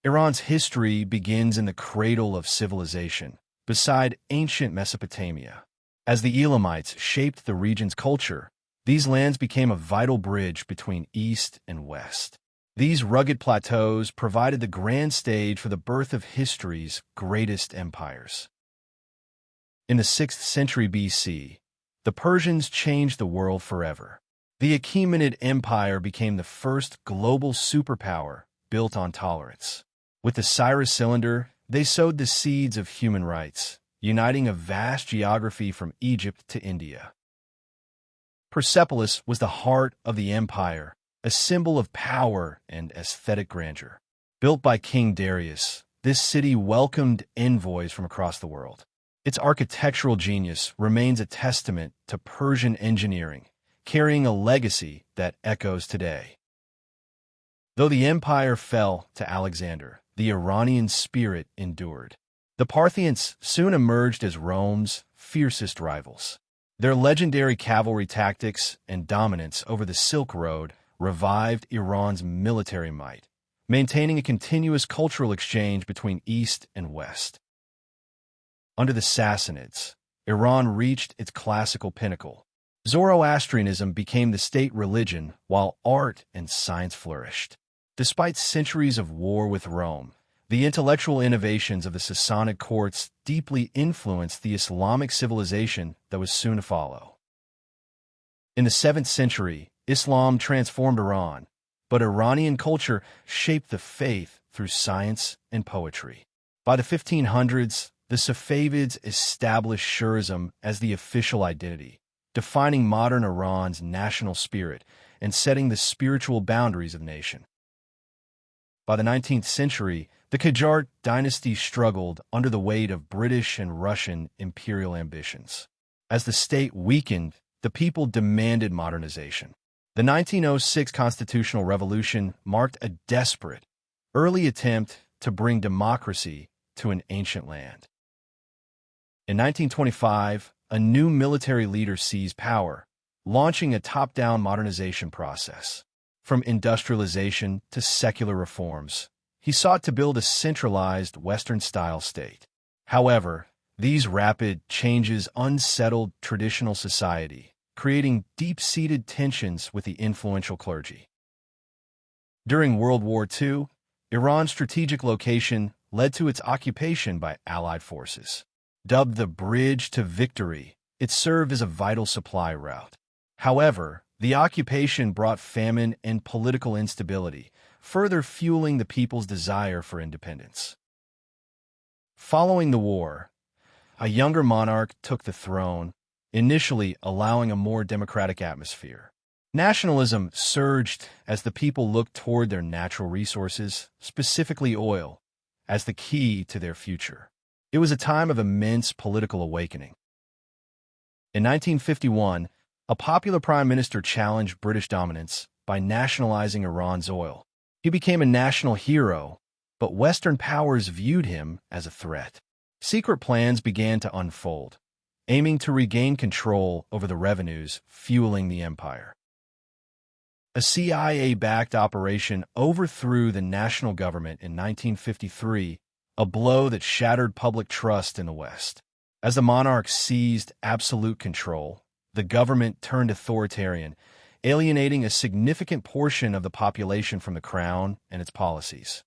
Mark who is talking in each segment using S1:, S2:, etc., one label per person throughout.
S1: Iran's history begins in the cradle of civilization, beside ancient Mesopotamia. As the Elamites shaped the region's culture, these lands became a vital bridge between East and West. These rugged plateaus provided the grand stage for the birth of history's greatest empires. In the 6th century BC, the Persians changed the world forever. The Achaemenid Empire became the first global superpower built on tolerance. With the Cyrus cylinder, they sowed the seeds of human rights, uniting a vast geography from Egypt to India. Persepolis was the heart of the empire, a symbol of power and aesthetic grandeur. Built by King Darius, this city welcomed envoys from across the world. Its architectural genius remains a testament to Persian engineering, carrying a legacy that echoes today. Though the empire fell to Alexander, the Iranian spirit endured. The Parthians soon emerged as Rome's fiercest rivals. Their legendary cavalry tactics and dominance over the Silk Road revived Iran's military might, maintaining a continuous cultural exchange between East and West. Under the Sassanids, Iran reached its classical pinnacle. Zoroastrianism became the state religion, while art and science flourished. Despite centuries of war with Rome, the intellectual innovations of the Sassanid courts deeply influenced the Islamic civilization that was soon to follow. In the 7th century, Islam transformed Iran, but Iranian culture shaped the faith through science and poetry. By the 1500s, the Safavids established Shirism as the official identity, defining modern Iran's national spirit and setting the spiritual boundaries of the nation. By the 19th century, the Qajar dynasty struggled under the weight of British and Russian imperial ambitions. As the state weakened, the people demanded modernization. The 1906 constitutional revolution marked a desperate, early attempt to bring democracy to an ancient land. In 1925, a new military leader seized power, launching a top-down modernization process. From industrialization to secular reforms, he sought to build a centralized Western-style state. However, these rapid changes unsettled traditional society, creating deep-seated tensions with the influential clergy. During World War II, Iran's strategic location led to its occupation by Allied forces. Dubbed the Bridge to Victory, it served as a vital supply route. However, the occupation brought famine and political instability, further fueling the people's desire for independence. Following the war, a younger monarch took the throne, initially allowing a more democratic atmosphere. Nationalism surged as the people looked toward their natural resources, specifically oil, as the key to their future. It was a time of immense political awakening. In 1951, a popular prime minister challenged British dominance by nationalizing Iran's oil. He became a national hero, but Western powers viewed him as a threat. Secret plans began to unfold, aiming to regain control over the revenues fueling the empire. A CIA-backed operation overthrew the national government in 1953, a blow that shattered public trust in the West. As the monarch seized absolute control, the government turned authoritarian, alienating a significant portion of the population from the crown and its policies.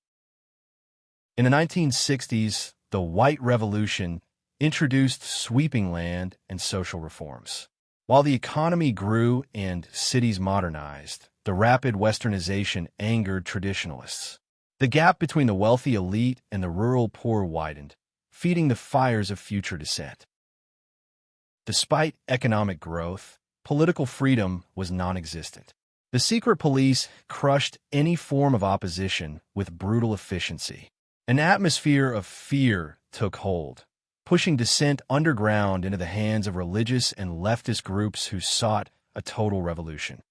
S1: In the 1960s, the White Revolution introduced sweeping land and social reforms. While the economy grew and cities modernized, the rapid westernization angered traditionalists. The gap between the wealthy elite and the rural poor widened, feeding the fires of future dissent. Despite economic growth, political freedom was non-existent. The secret police crushed any form of opposition with brutal efficiency. An atmosphere of fear took hold, pushing dissent underground into the hands of religious and leftist groups who sought a total revolution.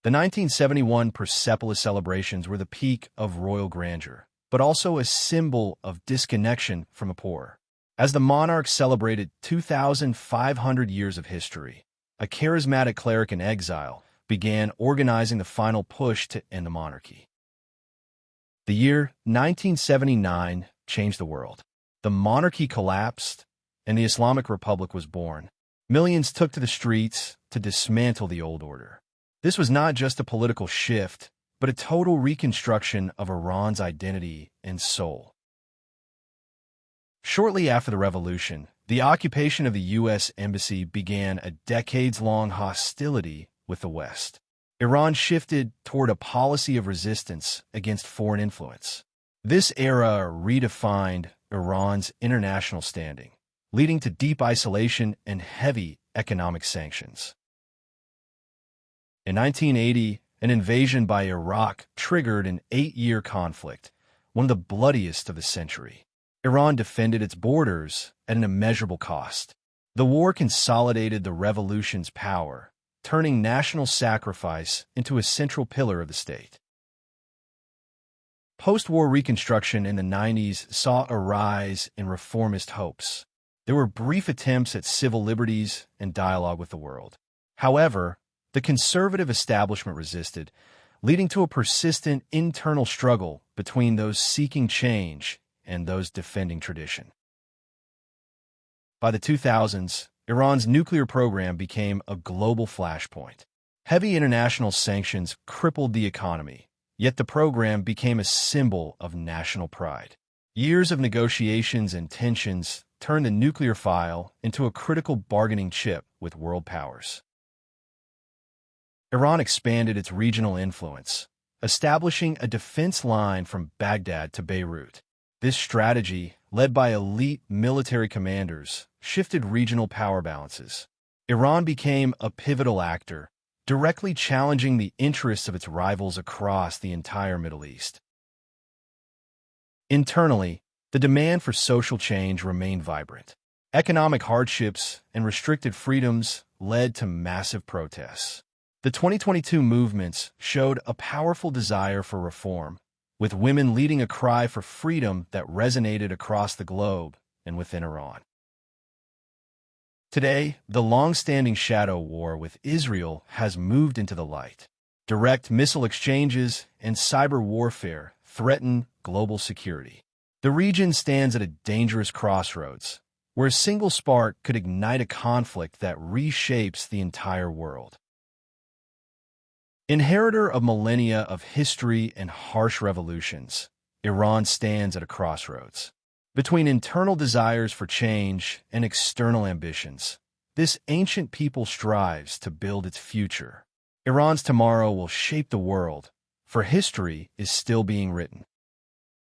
S1: The 1971 Persepolis celebrations were the peak of royal grandeur, but also a symbol of disconnection from the poor. As the monarch celebrated 2,500 years of history, a charismatic cleric in exile began organizing the final push to end the monarchy. The year 1979 changed the world. The monarchy collapsed, and the Islamic Republic was born. Millions took to the streets to dismantle the old order. This was not just a political shift, but a total reconstruction of Iran's identity and soul. Shortly after the revolution, the occupation of the U.S. Embassy began a decades-long hostility with the West. Iran shifted toward a policy of resistance against foreign influence. This era redefined Iran's international standing, leading to deep isolation and heavy economic sanctions. In 1980, an invasion by Iraq triggered an 8-year conflict, one of the bloodiest of the century. Iran defended its borders at an immeasurable cost. The war consolidated the revolution's power, turning national sacrifice into a central pillar of the state. Post-war reconstruction in the 90s saw a rise in reformist hopes. There were brief attempts at civil liberties and dialogue with the world. However, the conservative establishment resisted, leading to a persistent internal struggle between those seeking change and those defending tradition. By the 2000s, Iran's nuclear program became a global flashpoint. Heavy international sanctions crippled the economy, yet the program became a symbol of national pride. Years of negotiations and tensions turned the nuclear file into a critical bargaining chip with world powers. Iran expanded its regional influence, establishing a defense line from Baghdad to Beirut. This strategy, led by elite military commanders, shifted regional power balances. Iran became a pivotal actor, directly challenging the interests of its rivals across the entire Middle East. Internally, the demand for social change remained vibrant. Economic hardships and restricted freedoms led to massive protests. The 2022 movements showed a powerful desire for reform, with women leading a cry for freedom that resonated across the globe and within Iran. Today, the long-standing shadow war with Israel has moved into the light. Direct missile exchanges and cyber warfare threaten global security. The region stands at a dangerous crossroads, where a single spark could ignite a conflict that reshapes the entire world. Inheritor of millennia of history and harsh revolutions, Iran stands at a crossroads. Between internal desires for change and external ambitions, this ancient people strives to build its future. Iran's tomorrow will shape the world, for history is still being written.